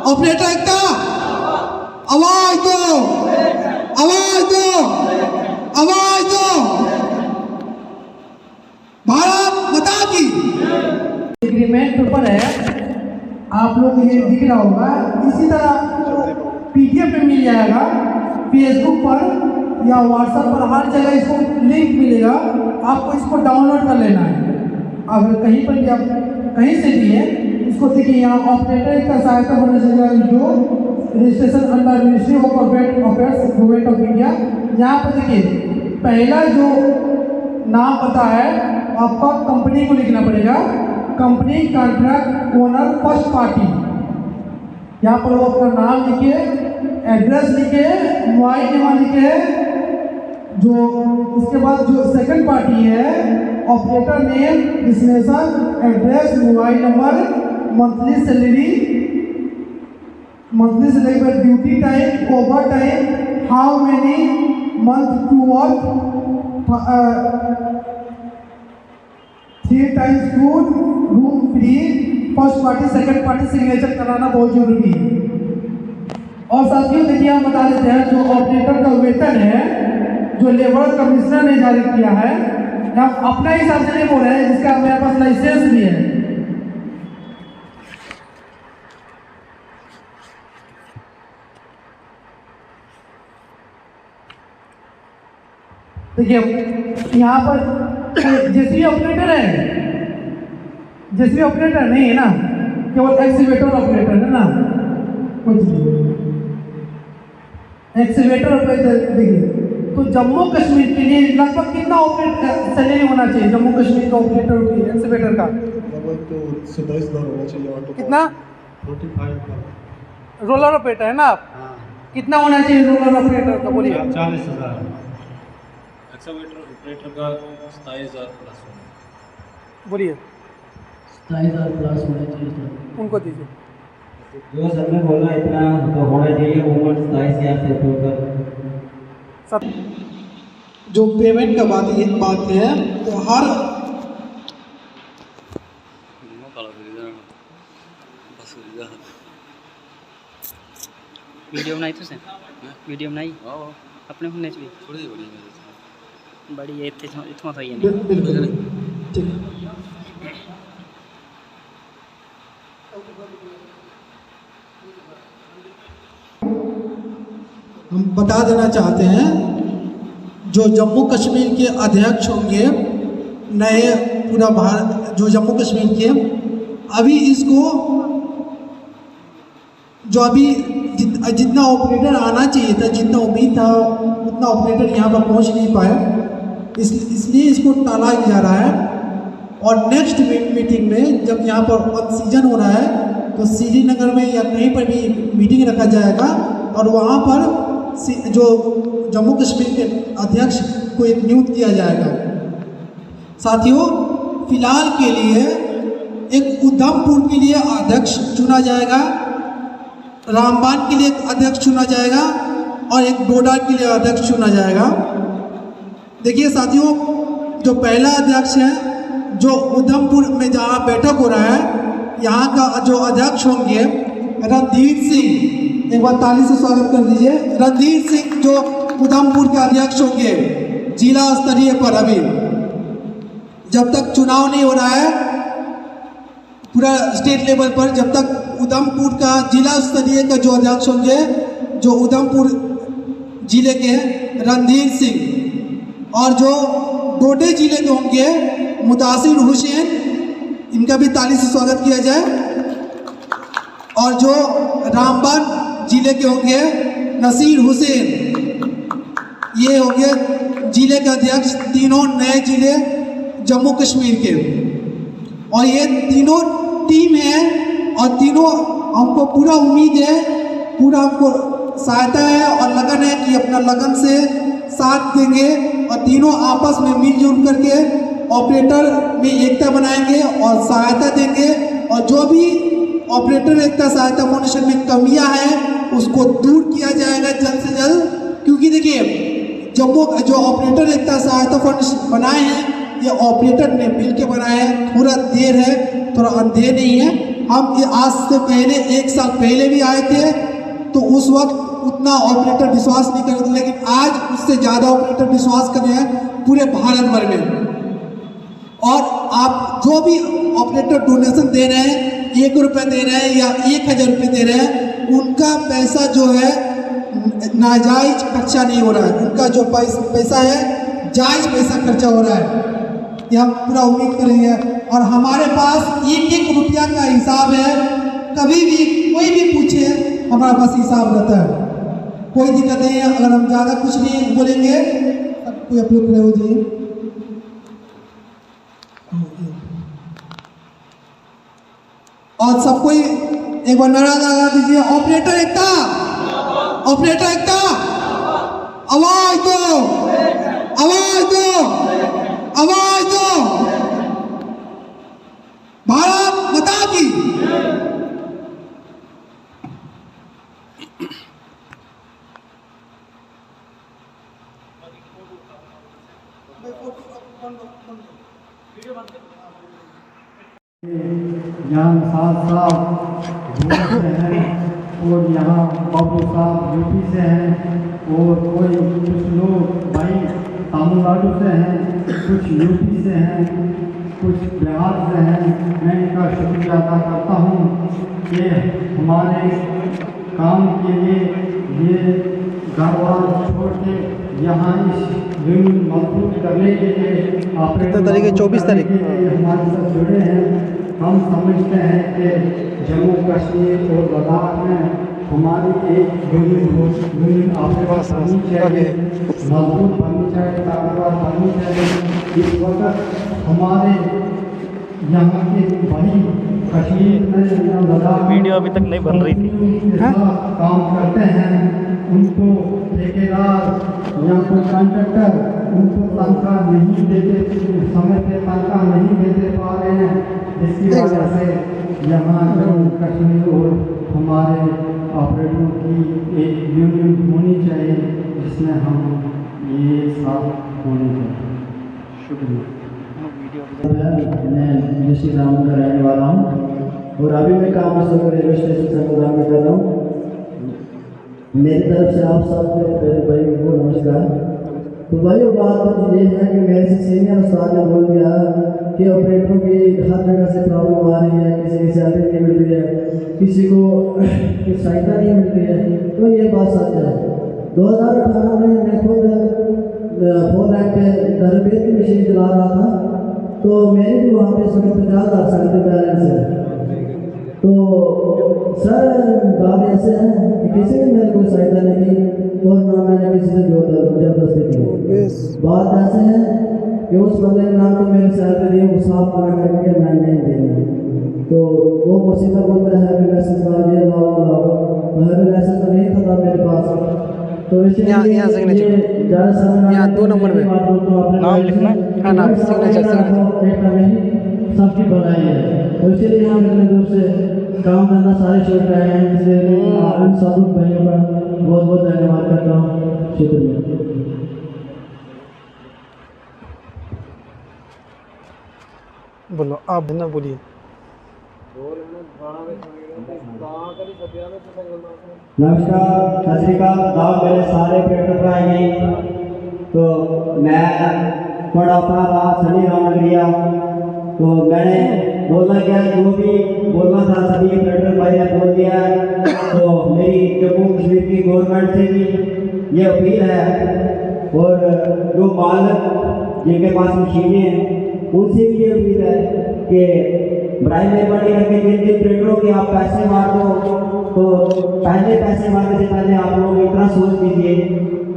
Operator एकता, आवाज दो, आवाज दो, आवाज दो। भारत माता की। एग्रीमेंट पेपर है, आप लोग ये दिख रहा होगा। इसी तरह आपको PDF में मिल जाएगा, फेसबुक पर या व्हाट्सएप पर, हर जगह इसको लिंक मिलेगा। आपको इसको डाउनलोड कर लेना है। अगर कहीं पर भी आप कहीं से भी है, इसको देखिए यहाँ ऑपरेटर का सहायता होना चाहिए जो registration under ministry of corporate affairs government of India. यहाँ पर देखिए पहला जो नाम पता है आपका कंपनी को लिखना पड़ेगा, company contract owner first party. यहाँ पर वो अपना नाम लिखिए, एड्रेस लिखे, मोबाइल नंबर लिखे। जो उसके बाद जो सेकंड पार्टी है, operator name, destination, address, mobile number, monthly salary पर, duty time, over time, how many month to work, 3 times food, room free. First party second party signature कराना बहुत जरूरी है। और साथियों देखिए हम बता देते हैं जो ऑपरेटर का वेतन है जो लेबर कमिश्नर ने जारी किया है, हम अपना हिसाब से नहीं बोल रहे हैं, जिसका मेरे पास लाइसेंस भी है। देखिए यहाँ पर जेसीबी ऑपरेटर है, जेसीबी ऑपरेटर नहीं है ना, केवल एक्सीवेटर ऑपरेटर है ना, कुछ एक्सीवेटर ऑपरेटर। देखिए तो जम्मू कश्मीर के लिए लगभग कितना ऑपरेटर सैलरी होना चाहिए जम्मू कश्मीर का ऑपरेटर की एक्सीवेटर का? लगभग तो 27,000 होना चाहिए। ऑटो कितना? 45,000। रोलर ऑपरेटर है ना आप? हाँ। कितना होना चाहिए रोलर ऑपरेटर का बोलिए? 40,000। एक्सीवेटर ऑपरेटर का 27,000 प्लस बोलिए। 27,000 प्लस होना चाहिए सर। उनको दीजिए। जो सर ने बोला इतना तो होना चाहिए, उम्र 27,000 से ऊपर। सब जो पेमेंट का बात है तो हर वीडियो बनाई तुसें? वीडियो बनाई अपने फोनै च भी? थोड़ी बड़ी बड़ी है, इत्थुआं थोई जानी। बिल्कुल ठीक। हम बता देना चाहते हैं जो जम्मू कश्मीर के अध्यक्ष होंगे नए, पूरा भारत जो जम्मू कश्मीर के, अभी इसको जो अभी जितना ऑपरेटर आना चाहिए था, जितना उम्मीद था उतना ऑपरेटर यहाँ पर पहुँच नहीं पाए, इसलिए इसको टाला जा रहा है। और नेक्स्ट मीटिंग में जब यहाँ पर ऑन सीजन हो रहा है तो श्रीनगर में या कहीं पर भी मीटिंग रखा जाएगा और वहाँ पर जो जम्मू कश्मीर के अध्यक्ष को एक नियुक्त किया जाएगा। साथियों फिलहाल के लिए एक उधमपुर के लिए अध्यक्ष चुना जाएगा, रामबान के लिए एक अध्यक्ष चुना जाएगा और एक डोडा के लिए अध्यक्ष चुना जाएगा। देखिए साथियों जो पहला अध्यक्ष है जो उधमपुर में जहाँ बैठक हो रहा है, यहाँ का जो अध्यक्ष होंगे रणधीर सिंह, एक बार ताली से स्वागत कर दीजिए। रणधीर सिंह जो उधमपुर के अध्यक्ष होंगे जिला स्तरीय पर, अभी जब तक चुनाव नहीं हो रहा है पूरा स्टेट लेवल पर, जब तक उधमपुर का जिला स्तरीय का जो अध्यक्ष होंगे जो उधमपुर जिले के रणधीर सिंह, और जो डोडे जिले के होंगे मुतासिर हुसैन, इनका भी ताली से स्वागत किया जाए। और जो रामबान जिले के होंगे नसीर हुसैन, ये होंगे जिले के अध्यक्ष, तीनों नए जिले जम्मू कश्मीर के। और ये तीनों टीम है और तीनों हमको पूरा उम्मीद है, पूरा हमको सहायता है और लगन है कि अपना लगन से साथ देंगे और तीनों आपस में मिलजुल करके ऑपरेटर में एकता बनाएंगे और सहायता देंगे। और जो भी ऑपरेटर एकता सहायता फाउंडेशन में कमियां हैं उसको दूर किया जाएगा जल्द से जल्द, क्योंकि देखिए जम्मू जो ऑपरेटर एकता सहायता फाउंडेशन बनाए हैं ये ऑपरेटर ने मिल के बनाया है। थोड़ा देर है, थोड़ा अंधेर नहीं है। हम ये आज से पहले 1 साल पहले भी आए थे, तो उस वक्त उतना ऑपरेटर विश्वास नहीं कर रहे थे, लेकिन आज उससे ज़्यादा ऑपरेटर विश्वास कर रहे हैं पूरे भारत भर में। और आप जो भी ऑपरेटर डोनेशन दे रहे हैं, 1 रुपये दे रहे हैं या 1000 रुपये दे रहे हैं, उनका पैसा जो है नाजायज खर्चा नहीं हो रहा है। उनका जो पैसा है जायज पैसा खर्चा हो रहा है, ये हम पूरा उम्मीद करेंगे। और हमारे पास 1-1 रुपया का हिसाब है। कभी भी कोई भी पूछे, हमारे पास हिसाब रहता है, कोई दिक्कत नहीं है। अगर हम ज़्यादा कुछ नहीं बोलेंगे, सब कोई अपने खड़े हो जाइए। और सब कोई एक बार नारा लगा दीजिए, ऑपरेटर एकता, ऑपरेटर एकता, आवाज दो, आवाज दो, आवाज दो, भारत माता की। यहाँ साथ साथ यूपी से हैं और यहाँ बाबू साहब यूपी से हैं और कोई कुछ लोग भाई तमिलनाडु से हैं, कुछ यूपी से हैं, कुछ बिहार से हैं। मैं इनका शुक्रिया अदा करता हूँ कि हमारे काम के लिए ये घर छोड़ के यहाँ इस यूनियन मजबूत करने के लिए ऑपरेटर 24 तारीख हमारे साथ जुड़े हैं। हम समझते हैं कि जम्मू कश्मीर और लद्दाख में हमारी एक यूनियन ऑपरेटर बननी चाहिए, मजबूत बननी चाहिए, ताकतवर बननी चाहिए। इस वक्त हमारे यहाँ के भाई कश्मीर में लद्दाख वीडियो अभी तक नहीं बन रही थी, काम करते हैं, उनको ठेकेदार या कोई कॉन्ट्रैक्टर उनको तनख्वाह नहीं देते, समय पे तनख्वाह नहीं देते पा रहे हैं, जिसकी वजह से यहाँ जम्मू कश्मीर और हमारे ऑपरेटरों की एक यूनियन होनी चाहिए, जिसमें हम ये साथ होने चाहिए। शुक्रिया। मैं डिस्ट्रिक्ट रामपुर का रहने वाला हूँ और अभी मैं कामेश्वर रेलवे स्टेशन से प्रोग्राम में कर रहा हूँ। मेरी तरफ से आप सब भाई को नमस्कार। तो भाई बात ये है कि मेरे से सीनियर उस्ताद ने बोल दिया कि ऑपरेटरों की हर जगह से प्रॉब्लम आ रही है, किसी की सैलरी नहीं मिल रही है, किसी को कुछ सहायता नहीं मिल रही है। तो ये बात सच है। 2018 में मैं खुद 4 लाख पे दरबेद की मशीन चला रहा था, तो मेरे भी वहाँ पे 50,000 सैलरी बैलेंस है। तो सर बात ऐसे है कि किसी ने मेरे को सहायता नहीं की और ना मैंने किसी से जबरदस्ती की। बात ऐसे है कि उस बंदे ने नाम तो मेरे सहायता दी, वो साफ मना करके मैं नहीं देंगे। तो वो मुसीबत बोलता है हैवी लाइसेंस ये लाओ लाओ, तो हैवी लाइसेंस तो नहीं था मेरे पास। तो इसलिए ज़्यादा समय यहाँ 2 नंबर में नाम लिखना है, नाम सबकी बनाई है। तो इसीलिए यहाँ मेरे दूर से काम धंधा सारे छोड़ रहे हैं, इसलिए उन सब भाइयों का बहुत बहुत धन्यवाद करता हूँ। शुक्रिया। बोलो, आप ना बोलिए। नमस्कार, सत श्री अकाल। गाँव मेरे सारे ऑपरेटर आएंगे, तो मैं थोड़ा अपना था सनी रामनगरिया। तो मैंने बोलना क्या, जो भी बोलना था सभी ऑपरेटर भाई ने बोल दिया। तो मेरी जम्मू कश्मीर की गवर्नमेंट से भी ये अपील है और जो मालिक जिनके पास मशीनें हैं उनसे भी ये अपील है कि बड़ाई मेहरबानी करके जिन जिन ऑपरेटरों के आप पैसे मार दो, तो पहले पैसे मारने से पहले आप लोग इतना सोच लीजिए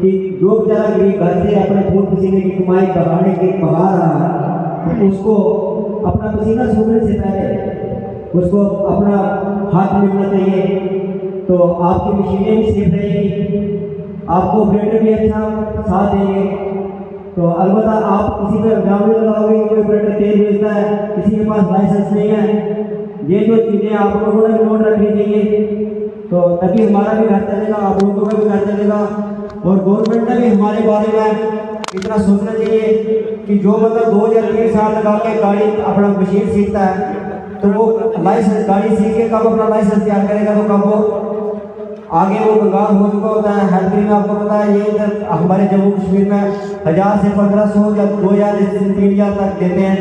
कि जो बेचारा गरीब घर से अपने खून पसीने की कमाई बढ़ाने के कमा रहा है, तो उसको अपना पसीना सूखने से पहले उसको अपना हाथ मिलना चाहिए। तो आपकी मशीनें भी सेफ रहेगी, आपको ऑपरेटर भी अच्छा साथ देंगे। तो अलबत्ता आप किसी पर इल्जाम नहीं लगाओगे कि कोई ऑपरेटर तेल बेचता है, किसी के पास लाइसेंस नहीं है। ये जो चीज़ें आप लोगों ने नोट रखनी चाहिए, तो तभी हमारा भी घर चलेगा, आप लोगों का भी घर चलेगा और गवर्नमेंट ने भी हमारे बारे में इतना सोचना चाहिए कि जो बंदा 2 या 3 साल लगा के गाड़ी अपना मशीन सीखता है तो वो लाइसेंस गाड़ी सीख के कब अपना लाइसेंस तैयार करेगा, तो कब वो आगे वो बंगाल हो चुका होता है। हेल्थ में आपको पता है ये इधर हमारे जम्मू कश्मीर में 1000 से 1500 या 2000 से 3000 तक देते हैं।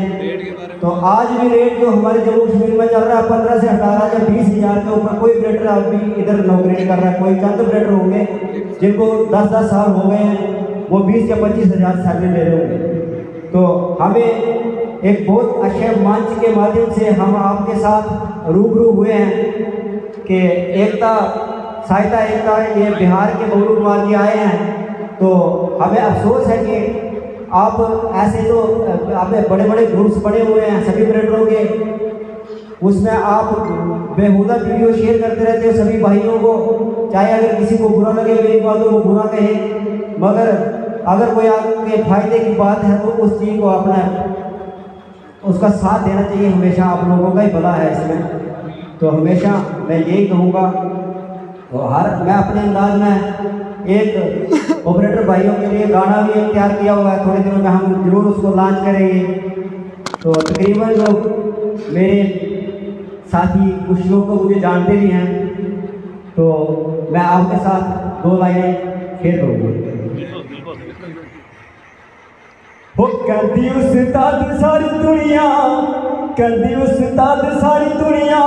तो आज भी रेट जो हमारे जम्मू कश्मीर में चल रहा है 15 से 18 या 20,000 के ऊपर कोई ऑपरेटर अभी इधर नौकरी नहीं कर रहा है। कोई चंद ऑपरेटर होंगे जिनको 10-10 साल हो गए हैं, वो 20 या 25,000 सैलरी ले रहे होंगे। तो हमें एक बहुत अच्छे मंच के माध्यम से हम आपके साथ रूबरू हुए हैं कि एकता सहायता एकता ये बिहार के बबलू कुमार जी आए हैं। तो हमें अफसोस है कि आप ऐसे जो आप बड़े बड़े ग्रुप्स बने हुए हैं सभी ऑपरेटरों के, उसमें आप बेहुदा वीडियो शेयर करते रहते हो सभी भाइयों को। चाहे अगर किसी को बुरा लगे मेरी बातों को बुरा कहे, मगर अगर कोई आपके फायदे की बात है तो उस चीज़ को अपना उसका साथ देना चाहिए। हमेशा आप लोगों का ही भला है इसमें। तो हमेशा मैं यही कहूँगा। तो मैं अपने अंदाज में एक ऑपरेटर भाइयों के लिए गाना भी तैयार किया हुआ है, थोड़े दिनों में हम जरूर उसको लॉन्च करेंगे। तो तकरीबन जो मेरे साथी कुछ लोग तो मुझे जानते भी हैं, तो मैं आपके साथ 2 लाइनें शेयर करूँगा। हो कहती उस्ताद सारी दुनिया, कहती उस्ताद सारी दुनिया,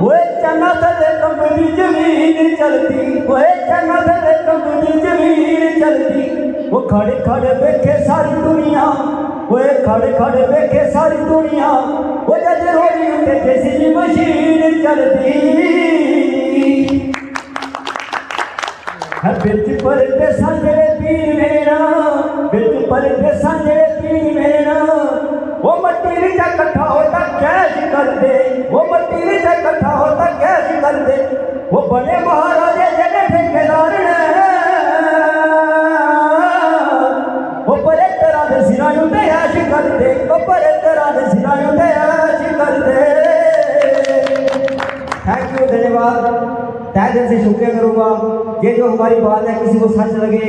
ओए चना थले कंबनी जमीन चलती, ओए चना थले कंबनी जमीन चलती। वो खड़े खड़े देखे सारी दुनिया, ओए खड़े खड़े देखे सारी दुनिया, वो जज रोई उठे जैसी मशीन चलती। बिच पलटे संजरे पीर मेरा, बिच पलटे संजरे पीर मेरा, वो मट्टी विच इकट्ठा होता कैश कर दे, वो मट्टी विच इकट्ठा होता कैश कर दे। वो बने महाराजे जने ठेकेदार ने, वो परे तरह दे सिरायों ते ऐश कर दे, वो परे तरह दे सिरायों ते ऐश कर दे। थैंक यू, धन्यवाद। तहे दिल से शुक्रिया करूँगा। ये जो हमारी बात है किसी को सच लगे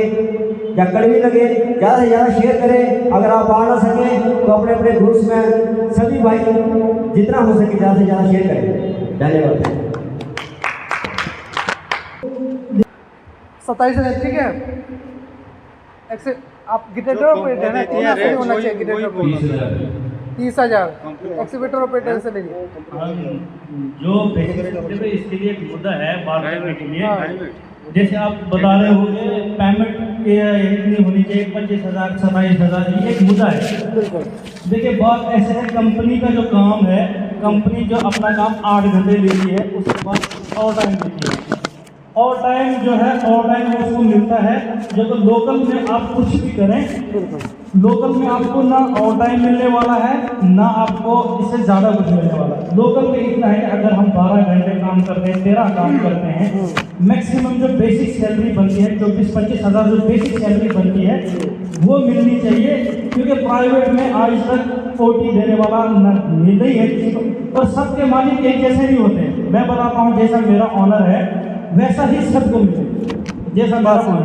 या कड़वी लगे, ज़्यादा से ज़्यादा शेयर करें। अगर आप आ ना सकें तो अपने अपने ग्रुप्स में सभी भाई जितना हो सके ज़्यादा से ज़्यादा शेयर करें। धन्यवाद। 27 हज़ार, ठीक है। आप गिटेटर ऑपरेटर है, इतना सही होना चाहिए। गिटेटर 30,000 एक्सीवेटर ऑपरेटर से लेंगे। जो बेसिक इसके लिए एक मुद्दा है बात करने के लिए, जैसे आप बता रहे हो कि पेमेंट इतनी होनी चाहिए 25,000 27,000, ये एक मुद्दा है। देखिए बात ऐसे है, कंपनी का जो काम है, कंपनी जो अपना काम 8 घंटे लेती है, उसके बाद और टाइम देती है। और टाइम जो है और टाइम उसको मिलता है। जो तो लोकल में आप कुछ भी करें, लोकल में आपको ना और टाइम मिलने वाला है ना आपको इससे ज़्यादा कुछ मिलने वाला है। लोकल में इतना है कि अगर हम 12 घंटे काम करते हैं, 13 काम करते हैं, मैक्सिमम जो बेसिक सैलरी बनती है 24-25 हज़ार जो बेसिक सैलरी बनती है वो मिलनी चाहिए। क्योंकि प्राइवेट में आज तक 40 देने वाला नहीं है किसी को, और सबके मालिक एक जैसे नहीं होते हैं। मैं बताता हूँ, जैसा मेरा ऑनर है वैसा ही सबको मिले, जैसा बात सुन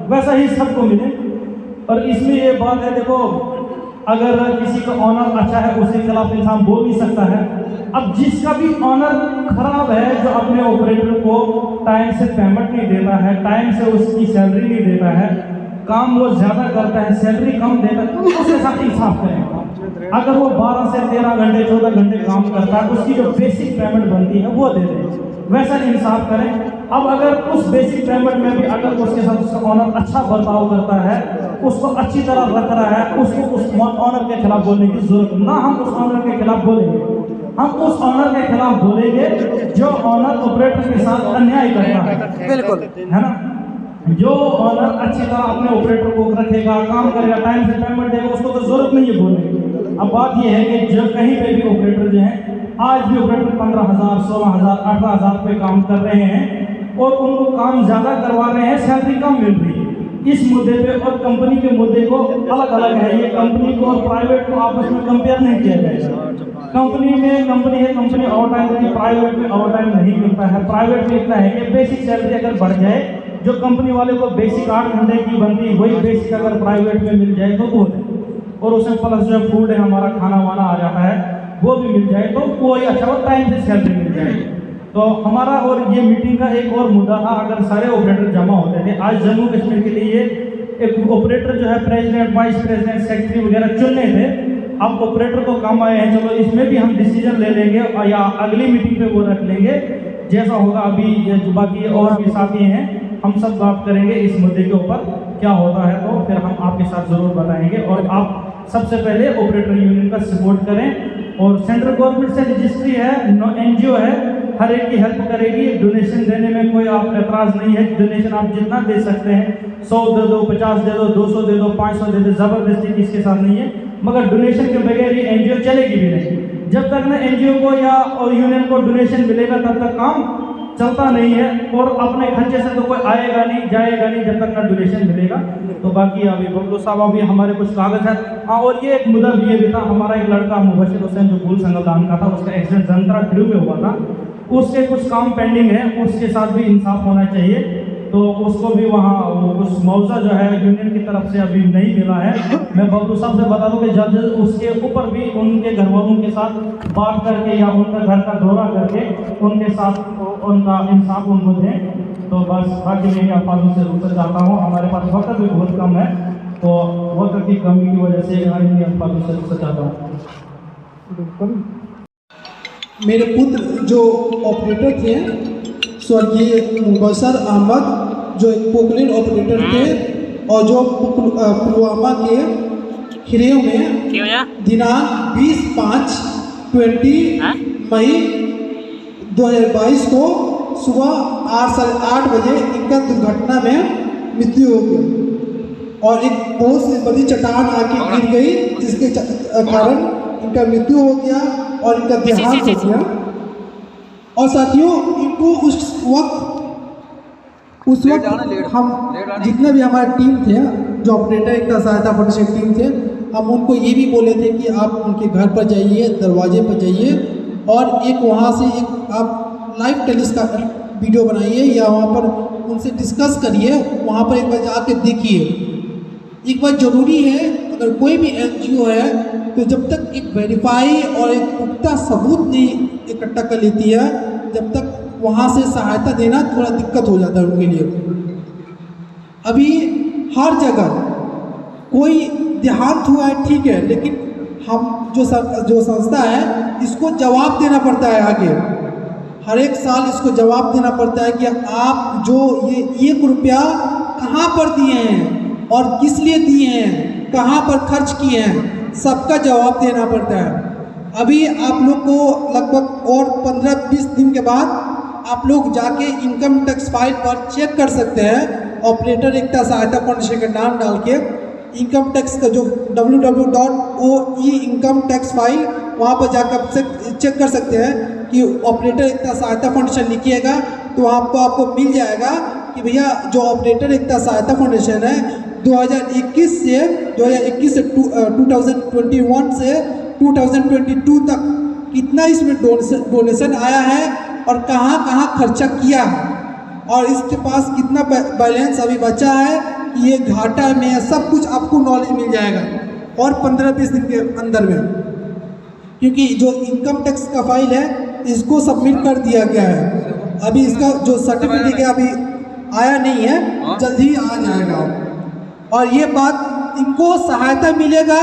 वैसा ही सबको मिले। और इसमें ये बात है, देखो अगर किसी का ऑनर अच्छा है उसके खिलाफ इंसान बोल नहीं सकता है। अब जिसका भी ऑनर खराब है, जो अपने ऑपरेटर को टाइम से पेमेंट नहीं देता है, टाइम से उसकी सैलरी नहीं देता है, काम वो ज़्यादा करता है, सैलरी कम देता है, तो उसके साथ इंसाफ करें। अगर वो 12 से 13 घंटे 14 घंटे काम करता है, उसकी जो बेसिक पेमेंट बनती है वो दे दें, वैसा इंसाफ करें। अब अगर उस बेसिक पेमेंट में भी अगर उसके साथ उसका ऑनर अच्छा बर्ताव करता है, उसको अच्छी तरह रख रहा है, उसको उस ऑनर के खिलाफ बोलने की जरूरत ना, हम उस ऑनर के खिलाफ बोलेंगे, हम उस ऑनर के खिलाफ बोलेंगे जो ऑनर ऑपरेटर के साथ अन्याय करता है। बिल्कुल, है ना। जो ऑनर अच्छी तरह अपने ऑपरेटर को रखेगा, काम करेगा, टाइम से पेमेंट देगा, उसको तो जरूरत नहीं है बोलने की। अब बात यह है कि जो कहीं पे भी ऑपरेटर जो है, आज भी ऑपरेटर 15,000 16,000 18,000 पे काम कर रहे हैं और उनको काम ज़्यादा करवा रहे हैं, सैलरी कम मिल रही है। इस मुद्दे पे और कंपनी के मुद्दे को अलग अलग है। ये कंपनी को और प्राइवेट को आपस में कंपेयर नहीं किया जाएगा। कंपनी में कंपनी है, कंपनी ओवर टाइम देती है, प्राइवेट में ओवर टाइम नहीं मिलता है। प्राइवेट में इतना है कि बेसिक सैलरी अगर बढ़ जाए, जो कंपनी वाले को बेसिक 8 घंटे की बनती वही बेसिक अगर प्राइवेट में मिल जाए तो वो है, और उसमें प्लस जो फूड है हमारा खाना वाना आ जाता है वो भी मिल जाए तो कोई अच्छा वो टाइम से सैलरी मिल जाए। तो हमारा और ये मीटिंग का एक और मुद्दा था, अगर सारे ऑपरेटर जमा होते थे आज जम्मू कश्मीर के लिए एक ऑपरेटर जो है प्रेसिडेंट वाइस प्रेसिडेंट सेक्रेटरी वगैरह चुनने थे, अब ऑपरेटर को काम आए हैं, चलो इसमें भी हम डिसीजन ले लेंगे या अगली मीटिंग पे वो रख लेंगे जैसा होगा। अभी जो बाकी और भी साथी हैं हम सब बात करेंगे इस मुद्दे के ऊपर, क्या होता है तो फिर हम आपके साथ ज़रूर बताएंगे। और आप सबसे पहले ऑपरेटर यूनियन का सपोर्ट करें, और सेंट्रल गवर्नमेंट से रजिस्ट्री है, NGO है, हर एक की हेल्प करेगी। डोनेशन देने में कोई आप एतराज़ नहीं है, डोनेशन आप जितना दे सकते हैं 100 दे दो, 50 दे दो, 200 दे दो, 500 दे दो, ज़बरदस्ती किसके साथ नहीं है, मगर डोनेशन के बगैर ये NGO चलेगी भी नहीं। जब तक ना NGO को या और यूनियन को डोनेशन मिलेगा तब तक काम चलता नहीं है, और अपने खर्चे से तो कोई आएगा नहीं जाएगा नहीं जब तक ना डोनेशन मिलेगा। तो बाकी अभी बबलू साहब अभी हमारे कुछ कागज है। हाँ, और ये एक मुद्दा ये भी था, हमारा एक लड़का मुबशिर हुसैन जो फूल संगलदान का था, उसका एक्सीडेंट जंतरा खिड़ू में हुआ था, उसके कुछ काम पेंडिंग है, उसके साथ भी इंसाफ होना चाहिए। तो उसको भी वहाँ उस मुआवजा जो है यूनियन की तरफ से अभी नहीं मिला है। मैं बबलू साहब से बता दूं कि जल्द उसके ऊपर भी उनके घर वालों के साथ बात करके या उनका घर का दौरा करके उनके साथ उनका इंसाफ उनको दें। तो बस बाकी मैं अल्फाजों से रुक चाहता हूँ, हमारे पास वक्त भी बहुत कम है, तो वक्त की कमी की वजह से इन अल्फाजों से रुक चाहता हूँ। मेरे पुत्र जो ऑपरेटर थे स्वर्गीय मुबशर अहमद, जो एक पोकलेन ऑपरेटर थे और जो पुलवामा के हिरेव में दिनांक 20/5/20 मई 2022 को सुबह 8:30 बजे इनका दुर्घटना में मृत्यु हो गई, और एक बहुत सी बड़ी चट्टान आके गिर गई जिसके कारण इनका मृत्यु हो गया और इनका देहांत हो गया। और साथियों, इनको उस वक्त हम जितने भी हमारी टीम थे जो ऑपरेटर एकता सहायता फाउंडेशन टीम थे, हम उनको ये भी बोले थे कि आप उनके घर पर जाइए, दरवाजे पर जाइए, और एक वहाँ से एक आप लाइव टेलीस्कोप वीडियो बनाइए या वहाँ पर उनसे डिस्कस करिए, वहाँ पर एक बार जाके देखिए। एक बात ज़रूरी है, अगर कोई भी NGO है तो जब तक एक वेरीफाई और एक पुख्ता सबूत नहीं इकट्ठा कर लेती है, जब तक वहाँ से सहायता देना थोड़ा दिक्कत हो जाता है उनके लिए। अभी हर जगह कोई देहांत हुआ है ठीक है, लेकिन हम जो संस्था है इसको जवाब देना पड़ता है आगे, हर एक साल इसको जवाब देना पड़ता है कि आप जो ये 1 रुपया कहाँ पर दिए हैं और किस लिए दिए हैं, कहाँ पर खर्च किए हैं, सबका जवाब देना पड़ता है। अभी आप लोग को लगभग और 15-20 दिन के बाद आप लोग जाके इनकम टैक्स फाइल पर चेक कर सकते हैं, ऑपरेटर एकता सहायता फाउंडेशन का नाम डाल के इनकम टैक्स का जो www.oe इनकम टैक्स फाइल, वहाँ पर जाकर चेक कर सकते हैं कि ऑपरेटर एकता सहायता फाउंडेशन लिखिएगा तो वहाँ पर आपको मिल जाएगा कि भैया जो ऑपरेटर एकता सहायता फाउंडेशन है 2021 से 2021 से 2022 तक कितना इसमें डोनेशन आया है और कहाँ कहाँ खर्चा किया, और इसके पास कितना बैलेंस अभी बचा है, ये घाटा में है, सब कुछ आपको नॉलेज मिल जाएगा और 15-20 दिन के अंदर में। क्योंकि जो इनकम टैक्स का फाइल है इसको सबमिट कर दिया गया है, अभी इसका जो सर्टिफिकेट है अभी आया नहीं है, जल्द ही आ जाएगा। और ये बात इनको सहायता मिलेगा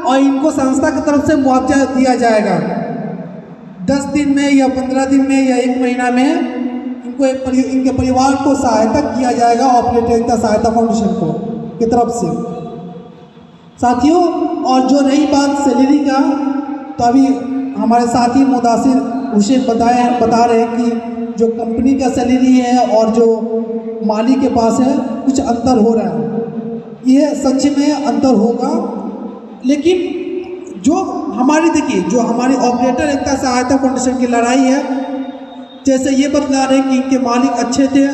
और इनको संस्था की तरफ से मुआवजा दिया जाएगा 10 दिन में या 15 दिन में या 1 महीना में इनको इनके परिवार को सहायता किया जाएगा ऑपरेटर एकता सहायता फाउंडेशन को की तरफ से। साथियों, और जो रही बात सैलरी का, तो अभी हमारे साथी मुदासिर हुसैन बता रहे हैं कि जो कंपनी का सैलरी है और जो मालिक के पास है कुछ अंतर हो रहा है, ये सच में अंतर होगा। लेकिन जो हमारी देखिए, जो हमारी ऑपरेटर एकता सहायता फाउंडेशन की लड़ाई है, जैसे ये बतला रहे कि इनके मालिक अच्छे थे,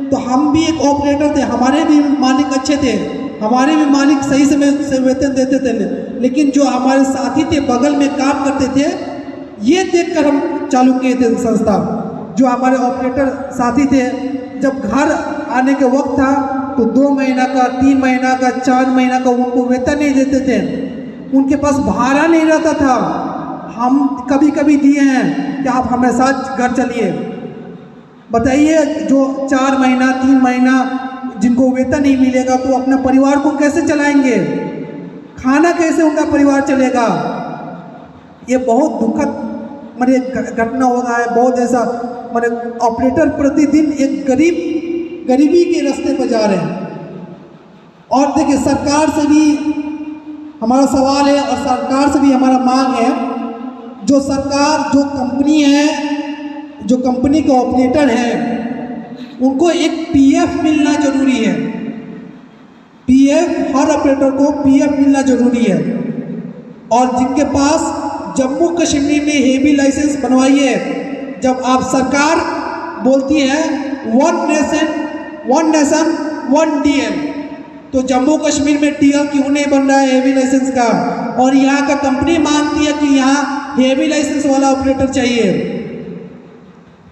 तो हम भी एक ऑपरेटर थे, हमारे भी मालिक अच्छे थे, हमारे भी मालिक सही समय से वेतन देते थे, लेकिन जो हमारे साथी थे बगल में काम करते थे, ये देखकर हम चालू किए थे संस्था। जो हमारे ऑपरेटर साथी थे जब घर आने के वक्त था तो 2 महीना का, 3 महीना का, 4 महीना का उनको वेतन नहीं देते थे, उनके पास भाड़ा नहीं रहता था। हम कभी कभी दिए हैं कि आप हमारे साथ घर चलिए। बताइए, जो 4 महीना 3 महीना जिनको वेतन नहीं मिलेगा तो अपने परिवार को कैसे चलाएंगे, खाना कैसे उनका परिवार चलेगा। ये बहुत दुखद मेरे घटना हो रहा है। बहुत ऐसा मेरे ऑपरेटर प्रतिदिन एक गरीबी के रास्ते पर जा रहे हैं। और देखिए, सरकार से भी हमारा सवाल है और सरकार से भी हमारा मांग है, जो सरकार, जो कंपनी है, जो कंपनी के ऑपरेटर हैं, उनको एक पीएफ मिलना जरूरी है। पीएफ, हर ऑपरेटर को पीएफ मिलना जरूरी है। और जिनके पास जम्मू कश्मीर में हेवी लाइसेंस बनवाई है, जब आप सरकार बोलती है वन नेशन वन डीएल, तो जम्मू कश्मीर में डीएल क्यों नहीं बन रहा है हेवी लाइसेंस का। और यहाँ का कंपनी मांगती है कि यहाँ हेवी लाइसेंस वाला ऑपरेटर चाहिए।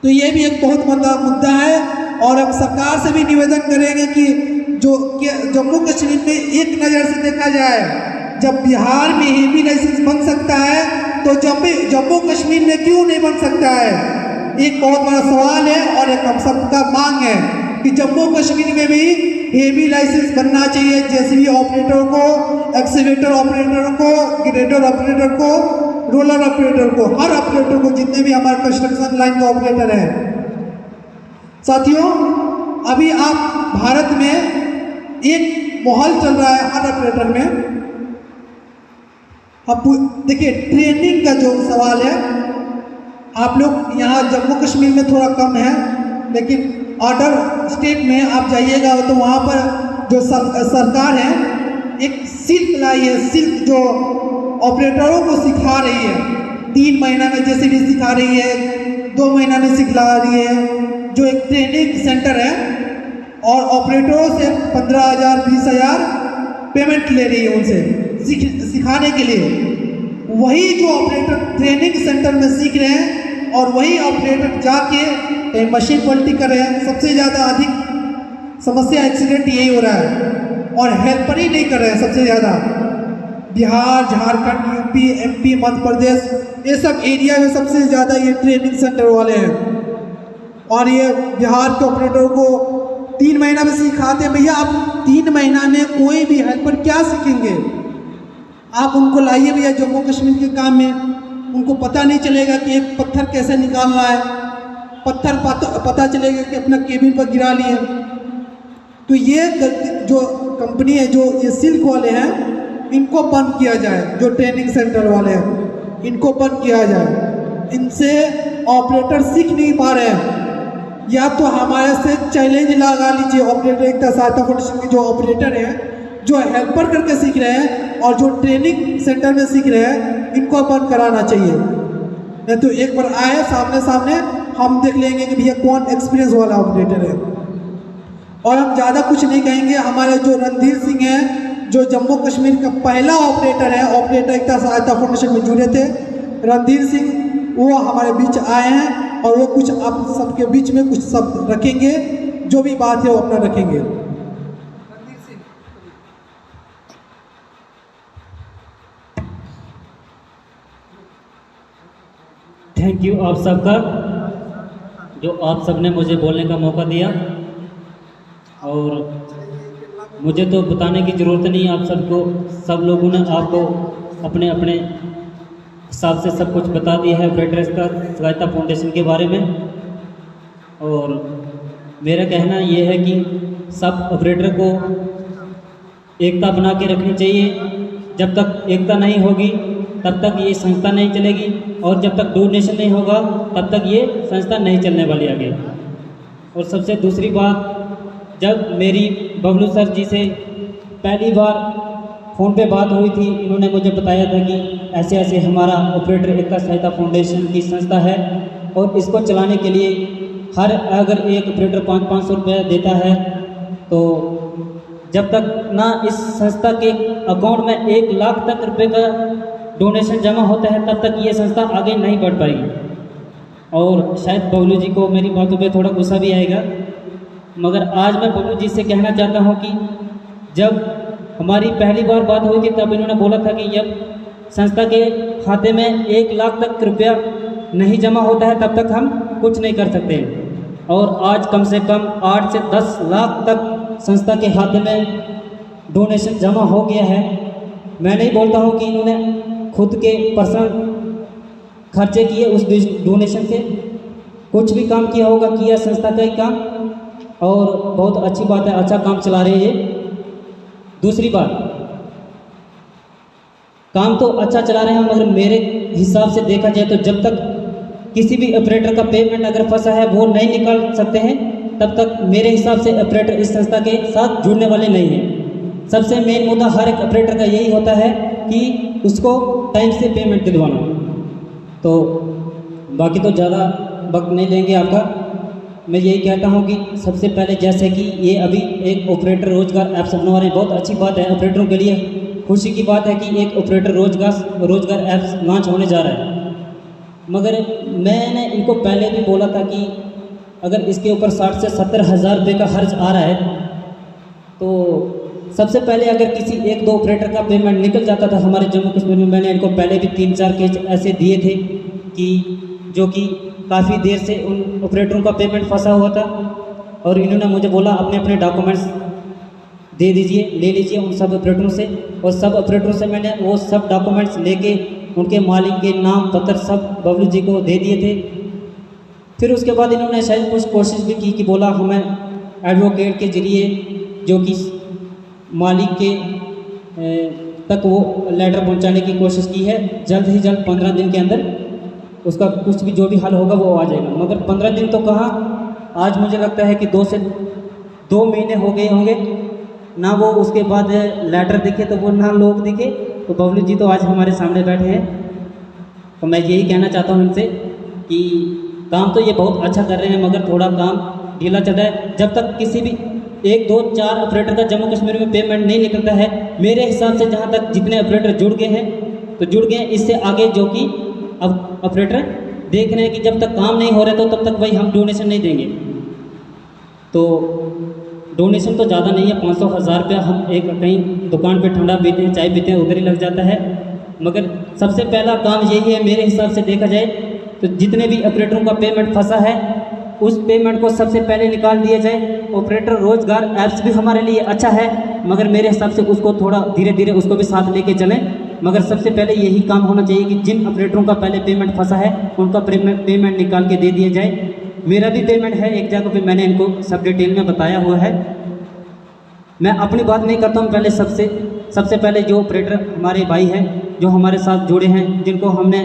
तो ये भी एक बहुत बड़ा मुद्दा है। और हम सरकार से भी निवेदन करेंगे कि जो जम्मू कश्मीर में एक नज़र से देखा जाए, जब बिहार में हेवी लाइसेंस बन सकता है तो जम्मू कश्मीर में क्यों नहीं बन सकता है। एक बहुत बड़ा सवाल है और एक हम सबका मांग है कि जम्मू कश्मीर में भी हेवी लाइसेंस बनना चाहिए। जेसीबी ऑपरेटर को, एक्सीवेटर ऑपरेटर को, ग्रेडर ऑपरेटर को, रोलर ऑपरेटर को, हर ऑपरेटर को, जितने भी हमारे कंस्ट्रक्शन लाइन के ऑपरेटर हैं। साथियों, अभी आप भारत में एक माहौल चल रहा है हर ऑपरेटर में। अब देखिए, ट्रेनिंग का जो सवाल है, आप लोग यहाँ जम्मू कश्मीर में थोड़ा कम है, लेकिन अदर स्टेट में आप जाइएगा तो वहाँ पर जो सरकार है एक सिल्क लाई है। सिल्क जो ऑपरेटरों को सिखा रही है, 3 महीना में जैसे भी सिखा रही है, 2 महीना में सिखा रही है, जो एक ट्रेनिंग सेंटर है। और ऑपरेटरों से 15,000 20,000 पेमेंट ले रही है उनसे सिखाने के लिए। वही जो ऑपरेटर ट्रेनिंग सेंटर में सीख रहे हैं और वही ऑपरेटर जाके मशीन पलटी कर रहे हैं। सबसे ज़्यादा अधिक समस्या एक्सीडेंट यही हो रहा है और हेल्पर ही नहीं कर रहे हैं सबसे ज़्यादा। बिहार, झारखंड, यूपी, एमपी, मध्य प्रदेश, ये सब एरिया में सबसे ज़्यादा ये ट्रेनिंग सेंटर वाले हैं। और ये बिहार के ऑपरेटर को 3 महीना में सिखाते हैं। भैया, आप 3 महीना में कोई भी हेल्पर क्या सीखेंगे। आप उनको लाइए भैया जम्मू कश्मीर के काम में, उनको पता नहीं चलेगा कि एक पत्थर कैसे निकालना है, पत्थर पता चलेगा कि अपना केबिन पर गिरा लिए। तो ये जो कंपनी है, जो ये सिल्क वाले हैं, इनको बंद किया जाए। जो ट्रेनिंग सेंटर वाले हैं, इनको बंद किया जाए। इनसे ऑपरेटर सीख नहीं पा रहे हैं। या तो हमारे से चैलेंज लगा लीजिए, ऑपरेटर एकता सहायता फाउंडेशन के जो ऑपरेटर हैं, जो हेल्पर करके सीख रहे हैं और जो ट्रेनिंग सेंटर में सीख रहे हैं, इनको बंद कराना चाहिए। नहीं तो एक बार आए सामने सामने, हम देख लेंगे कि भैया कौन एक्सपीरियंस वाला ऑपरेटर है। और हम ज़्यादा कुछ नहीं कहेंगे। हमारे जो रणधीर सिंह हैं, जो जम्मू कश्मीर का पहला ऑपरेटर है, ऑपरेटर एकता सहायता फाउंडेशन में जुड़े थे, रणधीर सिंह, वो हमारे बीच आए हैं और वो कुछ आप सबके बीच में कुछ शब्द रखेंगे। जो भी बात है वो अपना रखेंगे। थैंक यू आप सबका, जो आप सब ने मुझे बोलने का मौका दिया। और मुझे तो बताने की ज़रूरत नहीं, आप सबको, सब लोगों ने आपको अपने अपने हिसाब से सब कुछ बता दिया है ऑपरेटर्स का सहायता फाउंडेशन के बारे में। और मेरा कहना ये है कि सब ऑपरेटर को एकता बना के रखनी चाहिए। जब तक एकता नहीं होगी तब तक ये संस्था नहीं चलेगी, और जब तक डोनेशन नहीं होगा तब तक ये संस्था नहीं चलने वाली आगे। और सबसे दूसरी बात, जब मेरी बबलू सर जी से पहली बार फ़ोन पे बात हुई थी, इन्होंने मुझे बताया था कि ऐसे ऐसे हमारा ऑपरेटर एकता सहायता फाउंडेशन की संस्था है और इसको चलाने के लिए हर अगर एक ऑपरेटर 500-500 रुपये देता है, तो जब तक ना इस संस्था के अकाउंट में 1 लाख तक रुपये का डोनेशन जमा होता है, तब तक ये संस्था आगे नहीं बढ़ पाएगी। और शायद बबलू जी को मेरी बातों पे थोड़ा गुस्सा भी आएगा, मगर आज मैं बबलू जी से कहना चाहता हूँ कि जब हमारी पहली बार बात हुई थी तब इन्होंने बोला था कि जब संस्था के खाते में 1 लाख तक रुपया नहीं जमा होता है तब तक हम कुछ नहीं कर सकते। और आज कम से कम 8 से 10 लाख तक संस्था के खाते में डोनेशन जमा हो गया है। मैं नहीं बोलता हूँ कि इन्होंने खुद के पर्सनल खर्चे किए उस डोनेशन से, कुछ भी काम किया होगा किया संस्था का ही काम, और बहुत अच्छी बात है, अच्छा काम चला रहे हैं ये। दूसरी बात, काम तो अच्छा चला रहे हैं मगर मेरे हिसाब से देखा जाए तो जब तक किसी भी ऑपरेटर का पेमेंट अगर फंसा है वो नहीं निकाल सकते हैं तब तक मेरे हिसाब से ऑपरेटर इस संस्था के साथ जुड़ने वाले नहीं हैं। सबसे मेन मुद्दा हर एक ऑपरेटर का यही होता है कि उसको टाइम से पेमेंट दिलवाना। तो बाकी तो ज़्यादा वक्त नहीं लेंगे आपका। मैं यही कहता हूं कि सबसे पहले जैसे कि ये अभी एक ऑपरेटर रोजगार ऐप्स अपना रहे हैं, बहुत अच्छी बात है, ऑपरेटरों के लिए खुशी की बात है कि एक ऑपरेटर रोजगार ऐप्स लॉन्च होने जा रहा है। मगर मैंने इनको पहले भी बोला था कि अगर इसके ऊपर 60 से 70 हज़ार रुपये का खर्च आ रहा है तो सबसे पहले अगर किसी 1-2 ऑपरेटर का पेमेंट निकल जाता था हमारे जम्मू कश्मीर में। मैंने इनको पहले भी 3-4 केस ऐसे दिए थे कि जो कि काफ़ी देर से उन ऑपरेटरों का पेमेंट फंसा हुआ था और इन्होंने मुझे बोला अपने अपने डॉक्यूमेंट्स दे दीजिए, ले लीजिए उन सब ऑपरेटरों से। और सब ऑपरेटरों से मैंने वो सब डॉक्यूमेंट्स लेके उनके मालिक के नाम पत्र सब बबलू जी को दे दिए थे। फिर उसके बाद इन्होंने शायद कुछ कोशिश भी की कि बोला हमें एडवोकेट के ज़रिए जो कि मालिक के तक वो लेटर पहुंचाने की कोशिश की है। जल्द ही जल्द 15 दिन के अंदर उसका कुछ भी जो भी हल होगा वो आ जाएगा। मगर 15 दिन तो कहाँ, आज मुझे लगता है कि 2 महीने हो गए होंगे ना वो उसके बाद लेटर दिखे तो वो ना लोग दिखे। तो बबलू जी तो आज हमारे सामने बैठे हैं। तो मैं यही कहना चाहता हूँ इनसे कि काम तो ये बहुत अच्छा कर रहे हैं मगर थोड़ा काम ढीला चल रहा है। जब तक किसी भी 1, 2, 4 ऑपरेटर का जम्मू कश्मीर में पेमेंट नहीं निकलता है, मेरे हिसाब से जहाँ तक जितने ऑपरेटर जुड़ गए हैं तो जुड़ गए हैं। इससे आगे जो कि अब ऑपरेटर देख रहे हैं कि जब तक काम नहीं हो रहा तो तब तक भाई हम डोनेशन नहीं देंगे। तो डोनेशन तो ज़्यादा नहीं है, 500-1000 रुपया हम एक कहीं दुकान पे ठंडा पीते हैं, चाय पीते हैं, उधर ही लग जाता है। मगर सबसे पहला काम यही है मेरे हिसाब से देखा जाए तो जितने भी ऑपरेटरों का पेमेंट फंसा है उस पेमेंट को सबसे पहले निकाल दिया जाए। ऑपरेटर रोजगार ऐप्स भी हमारे लिए अच्छा है मगर मेरे हिसाब से उसको थोड़ा धीरे धीरे उसको भी साथ लेके चलें। मगर सबसे पहले यही काम होना चाहिए कि जिन ऑपरेटरों का पहले पेमेंट फंसा है उनका पेमेंट निकाल के दे दिया जाए। मेरा भी पेमेंट है एक जगह पे, मैंने इनको सब डिटेल में बताया हुआ है। मैं अपनी बात नहीं करता हूँ, पहले सबसे पहले जो ऑपरेटर हमारे भाई हैं जो हमारे साथ जुड़े हैं, जिनको हमने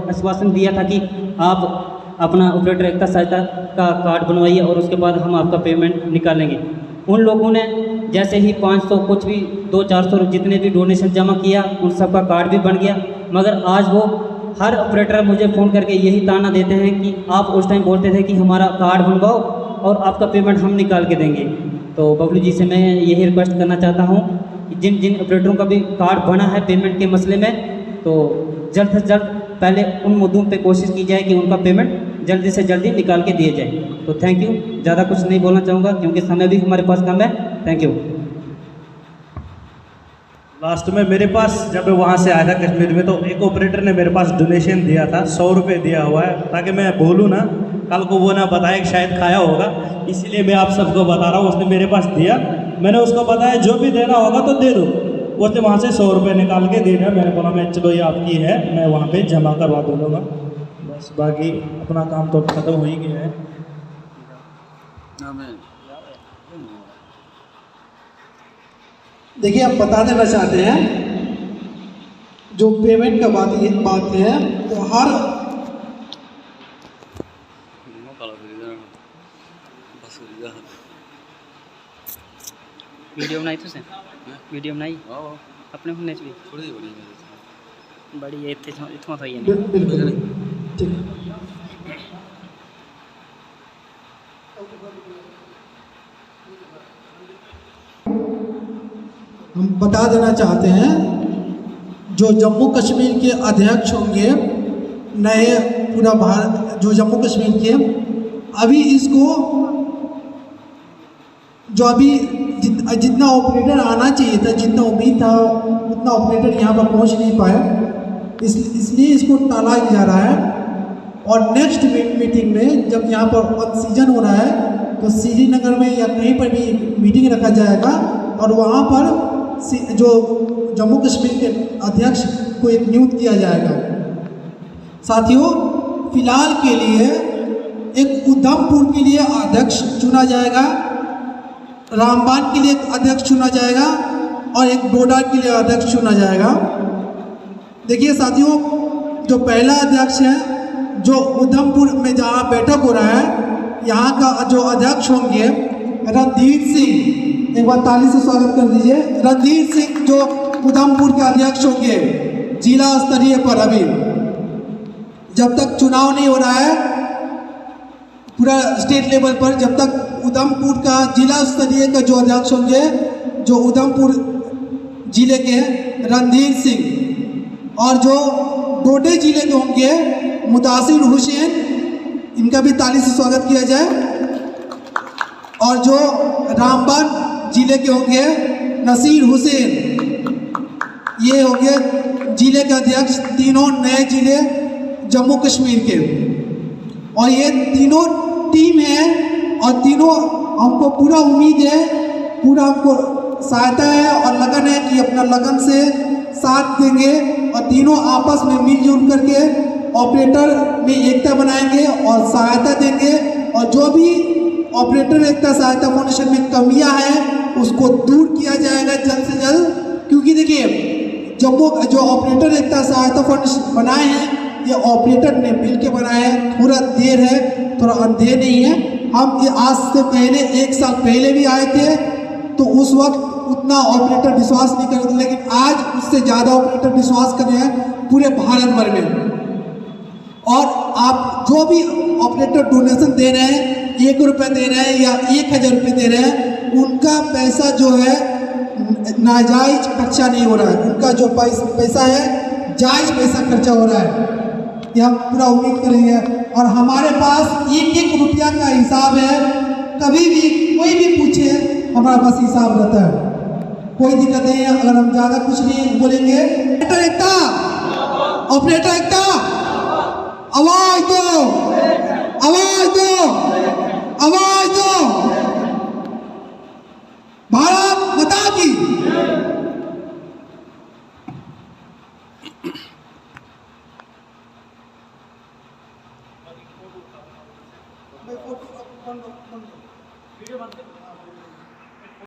आश्वासन दिया था कि आप अपना ऑपरेटर एकता सहायता का कार्ड बनवाइए और उसके बाद हम आपका पेमेंट निकालेंगे। उन लोगों ने जैसे ही 500 कुछ भी 200-400 जितने भी डोनेशन जमा किया उन सब का कार्ड भी बन गया। मगर आज वो हर ऑपरेटर मुझे फ़ोन करके यही ताना देते हैं कि आप उस टाइम बोलते थे कि हमारा कार्ड बनवाओ और आपका पेमेंट हम निकाल के देंगे। तो बबलू जी से मैं यही रिक्वेस्ट करना चाहता हूँ कि जिन जिन ऑपरेटरों का भी कार्ड बना है पेमेंट के मसले में तो जल्द से जल्द पहले उन मुद्दों पे कोशिश की जाए कि उनका पेमेंट जल्दी से जल्दी निकाल के दिए जाए। तो थैंक यू, ज़्यादा कुछ नहीं बोलना चाहूँगा क्योंकि समय भी हमारे पास कम है। Thank you. लास्ट में मेरे पास जब वहाँ से आया था कश्मीर में तो एक ऑपरेटर ने मेरे पास डोनेशन दिया था, 100 रुपये दिया हुआ है ताकि मैं बोलूँ ना कल को वो ना बताए कि शायद खाया होगा, इसीलिए मैं आप सबको बता रहा हूँ। उसने मेरे पास दिया, मैंने उसको बताया जो भी देना होगा तो दे दो। उसने वहाँ से 100 रुपये निकाल के दे दिया। मैंने बोला मैं चलो ये आपकी है, मैं वहाँ पे जमा करवा दूँगा। बस बाकी अपना काम तो ख़त्म हो ही गया है। देखिए हम बता देना चाहते हैं जो पेमेंट का बात है तो हर वीडियो बनाई तुसें? वीडियो बनाई अपने फोन च भी बड़ी इत्थुआं थोई जानी। बिल्कुल ठीक है। हम बता देना चाहते हैं जो जम्मू कश्मीर के अध्यक्ष होंगे नए पूरा भारत जो जम्मू कश्मीर के, अभी इसको जो अभी जितना ऑपरेटर आना चाहिए था, जितना उम्मीद था उतना ऑपरेटर यहाँ पर पहुँच नहीं पाया, इसलिए इसको टाला जा रहा है। और नेक्स्ट मीटिंग में जब यहाँ पर ऑन सीजन हो रहा है तो श्रीनगर में या कहीं पर भी मीटिंग रखा जाएगा और वहाँ पर जो जम्मू कश्मीर के अध्यक्ष को एक नियुक्त किया जाएगा। साथियों, फिलहाल के लिए एक उधमपुर के लिए अध्यक्ष चुना जाएगा, रामबान के लिए एक अध्यक्ष चुना जाएगा और एक डोडा के लिए अध्यक्ष चुना जाएगा। देखिए साथियों, जो पहला अध्यक्ष है, जो उधमपुर में जहाँ बैठक हो रहा है, यहाँ का जो अध्यक्ष होंगे रणधीर सिंह, एक बार ताली से स्वागत कर दीजिए। रणधीर सिंह जो उधमपुर के अध्यक्ष होंगे जिला स्तरीय पर, अभी जब तक चुनाव नहीं हो रहा है पूरा स्टेट लेवल पर, जब तक उधमपुर का जिला स्तरीय का जो अध्यक्ष होंगे, जो उधमपुर जिले के रणधीर सिंह, और जो डोडे जिले के होंगे मुदासिर हुसैन, इनका भी ताली से स्वागत किया जाए। और जो रामबान जिले के होंगे नसीर हुसैन, ये होंगे जिले के अध्यक्ष, तीनों नए जिले जम्मू कश्मीर के। और ये तीनों टीम है और तीनों हमको पूरा उम्मीद है, पूरा हमको सहायता है और लगन है कि अपना लगन से साथ देंगे और तीनों आपस में मिलजुल करके ऑपरेटर में एकता बनाएंगे और सहायता देंगे। और जो भी ऑपरेटर एकता सहायता फाउंडेशन में कमियां हैं उसको दूर किया जाएगा जल्द से जल्द, क्योंकि देखिए जम्मू जो ऑपरेटर एकता सहायता फाउंडेशन बनाए हैं, ये ऑपरेटर ने मिलकर बनाए हैं, थोड़ा देर है, थोड़ा अंधेर नहीं है। हम आज से पहले 1 साल पहले भी आए थे तो उस वक्त उतना ऑपरेटर विश्वास नहीं कर रहे थे, लेकिन आज उससे ज़्यादा ऑपरेटर विश्वास कर रहे हैं पूरे भारत भर में। और आप जो भी ऑपरेटर डोनेशन दे रहे हैं, 1 रुपये दे रहे हैं या 1000 रुपये दे रहे हैं, उनका पैसा जो है नाजायज खर्चा नहीं हो रहा है, उनका जो पैसा है जायज पैसा खर्चा हो रहा है, ये हम पूरा उम्मीद करेंगे। और हमारे पास 1-1 रुपया का हिसाब है, कभी भी कोई भी पूछे हमारे पास हिसाब रहता है, कोई दिक्कत नहीं है। अगर हम ज़्यादा कुछ नहीं बोलेंगे, ऑपरेटर एकता, ऑपरेटर एकता, आवाज दो, आवाज दो, आवाज दो।